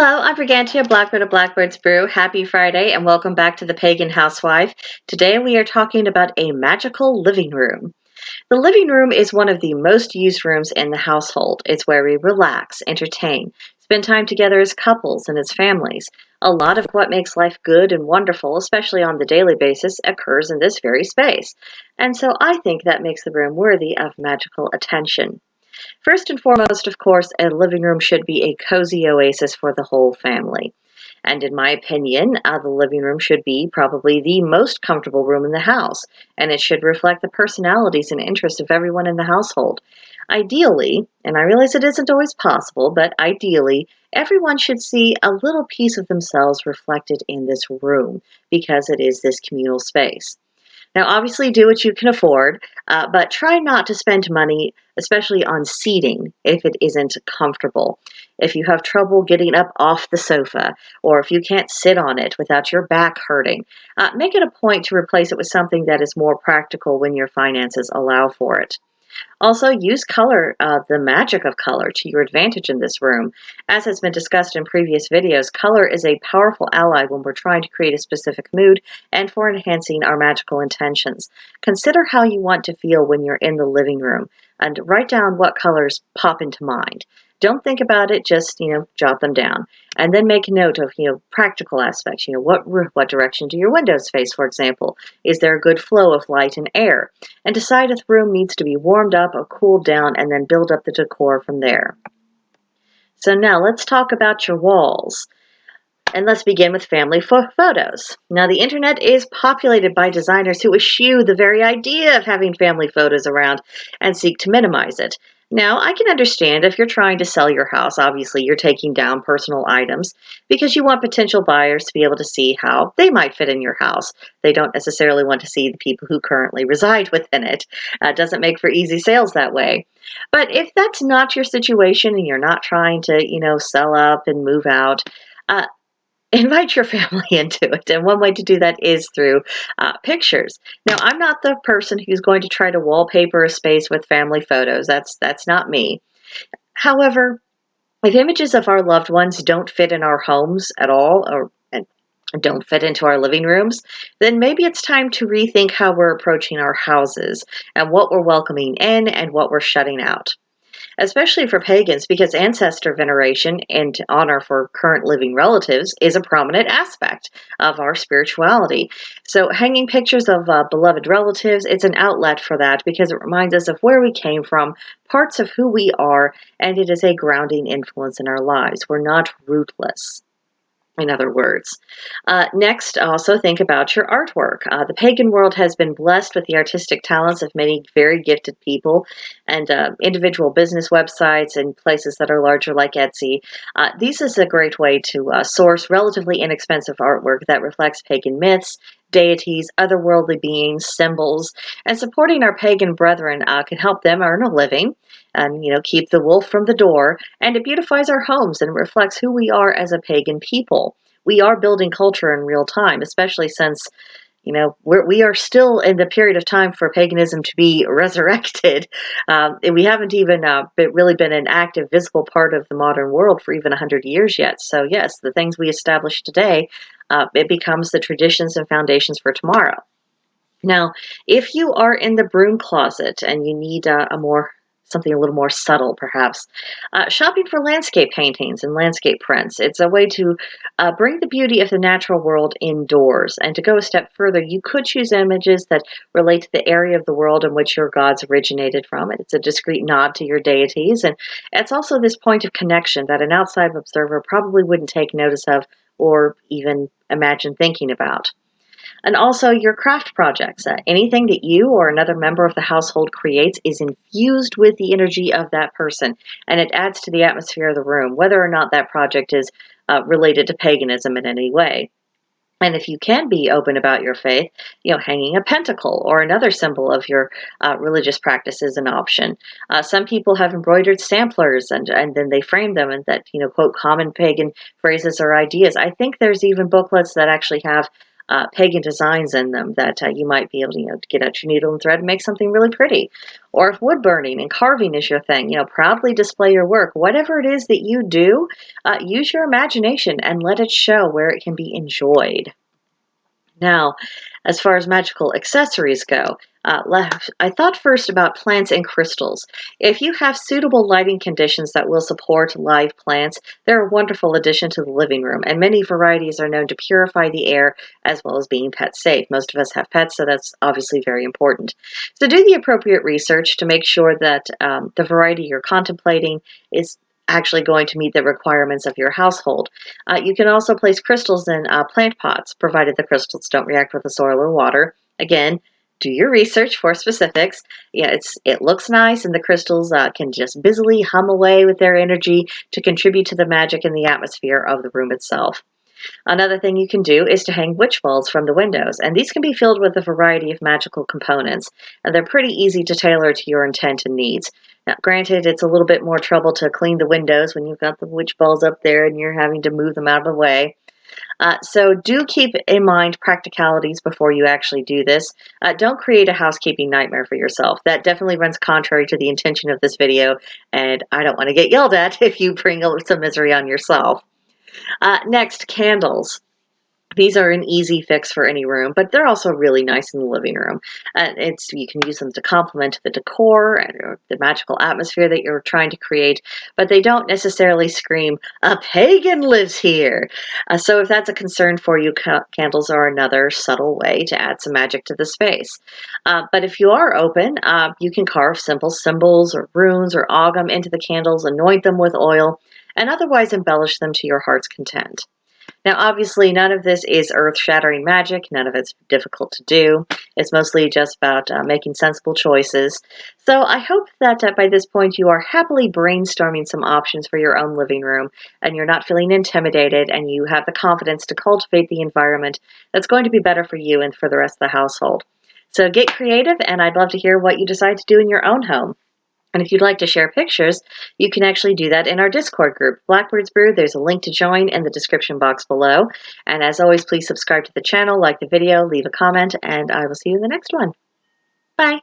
Hello, I'm Brigantia, Blackbird of Blackbird's Brew. Happy Friday and welcome back to the Pagan Housewife. Today we are talking about a magical living room. The living room is one of the most used rooms in the household. It's where we relax, entertain, spend time together as couples and as families. A lot of what makes life good and wonderful, especially on the daily basis, occurs in this very space. And so I think that makes the room worthy of magical attention. First and foremost, of course, a living room should be a cozy oasis for the whole family. And in my opinion, the living room should be probably the most comfortable room in the house, and it should reflect the personalities and interests of everyone in the household. Ideally, and I realize it isn't always possible, but ideally, everyone should see a little piece of themselves reflected in this room because it is this communal space. Now, obviously, do what you can afford, but try not to spend money, especially on seating, if it isn't comfortable. If you have trouble getting up off the sofa, or if you can't sit on it without your back hurting, make it a point to replace it with something that is more practical when your finances allow for it. Also, use color, the magic of color, to your advantage in this room. As has been discussed in previous videos, color is a powerful ally when we're trying to create a specific mood and for enhancing our magical intentions. Consider how you want to feel when you're in the living room and write down what colors pop into mind. Don't think about it, just, jot them down. And then make a note of, practical aspects. What direction do your windows face, for example? Is there a good flow of light and air? And decide if the room needs to be warmed up or cooled down, and then build up the decor from there. So now let's talk about your walls. And let's begin with family photos. Now, the internet is populated by designers who eschew the very idea of having family photos around and seek to minimize it. Now, I can understand if you're trying to sell your house, obviously you're taking down personal items because you want potential buyers to be able to see how they might fit in your house. They don't necessarily want to see the people who currently reside within it. It doesn't make for easy sales that way. But if that's not your situation and you're not trying to, sell up and move out, uh, invite your family into it. And one way to do that is through pictures. Now, I'm not the person who's going to try to wallpaper a space with family photos. That's not me. However, if images of our loved ones don't fit in our homes at all, or and don't fit into our living rooms, then maybe it's time to rethink how we're approaching our houses and what we're welcoming in and what we're shutting out, especially for pagans, because ancestor veneration and honor for current living relatives is a prominent aspect of our spirituality. So hanging pictures of beloved relatives, it's an outlet for that because it reminds us of where we came from, parts of who we are, and it is a grounding influence in our lives. We're not rootless, in other words. Next, also think about your artwork. The pagan world has been blessed with the artistic talents of many very gifted people and individual business websites and places that are larger like Etsy. This is a great way to source relatively inexpensive artwork that reflects pagan myths, deities, otherworldly beings, symbols, and supporting our pagan brethren can help them earn a living and keep the wolf from the door, and it beautifies our homes and reflects who we are as a pagan people. We are building culture in real time, especially since we are still in the period of time for paganism to be resurrected. And we haven't even really been an active, visible part of the modern world for even 100 years yet. So yes, the things we establish today, it becomes the traditions and foundations for tomorrow. Now, if you are in the broom closet and you need something a little more subtle, perhaps, shopping for landscape paintings and landscape prints. It's a way to bring the beauty of the natural world indoors. And to go a step further, you could choose images that relate to the area of the world in which your gods originated from. It's a discreet nod to your deities, and it's also this point of connection that an outside observer probably wouldn't take notice of or even imagine thinking about. And also your craft projects. Anything that you or another member of the household creates is infused with the energy of that person, and it adds to the atmosphere of the room, whether or not that project is related to paganism in any way. And if you can be open about your faith, hanging a pentacle or another symbol of your religious practice is an option. Some people have embroidered samplers and then they frame them and that, quote, common pagan phrases or ideas. I think there's even booklets that actually have pagan designs in them that you might be able to, to get out your needle and thread and make something really pretty. Or if wood burning and carving is your thing, proudly display your work. Whatever it is that you do, use your imagination and let it show where it can be enjoyed. Now, as far as magical accessories go, I thought first about plants and crystals. If you have suitable lighting conditions that will support live plants, they're a wonderful addition to the living room, and many varieties are known to purify the air as well as being pet safe. Most of us have pets, so that's obviously very important. So do the appropriate research to make sure that the variety you're contemplating is actually going to meet the requirements of your household. You can also place crystals in plant pots, provided the crystals don't react with the soil or water. Again, do your research for specifics. Yeah, it looks nice, and the crystals can just busily hum away with their energy to contribute to the magic in the atmosphere of the room itself. Another thing you can do is to hang witch balls from the windows, and these can be filled with a variety of magical components, and they're pretty easy to tailor to your intent and needs. Now, granted, it's a little bit more trouble to clean the windows when you've got the witch balls up there and you're having to move them out of the way. So do keep in mind practicalities before you actually do this. Don't create a housekeeping nightmare for yourself. That definitely runs contrary to the intention of this video, and I don't want to get yelled at if you bring some misery on yourself. Next, candles. These are an easy fix for any room, but they're also really nice in the living room. You can use them to complement the decor and the magical atmosphere that you're trying to create, but they don't necessarily scream, "A pagan lives here." So if that's a concern for you, candles are another subtle way to add some magic to the space. But if you are open, you can carve simple symbols or runes or ogam into the candles, anoint them with oil, and otherwise embellish them to your heart's content. Now, obviously, none of this is earth-shattering magic. None of it's difficult to do. It's mostly just about making sensible choices. So I hope that by this point you are happily brainstorming some options for your own living room, and you're not feeling intimidated, and you have the confidence to cultivate the environment that's going to be better for you and for the rest of the household. So get creative, and I'd love to hear what you decide to do in your own home. And if you'd like to share pictures, you can actually do that in our Discord group, Blackbird's Brew. There's a link to join in the description box below. And as always, please subscribe to the channel, like the video, leave a comment, and I will see you in the next one. Bye.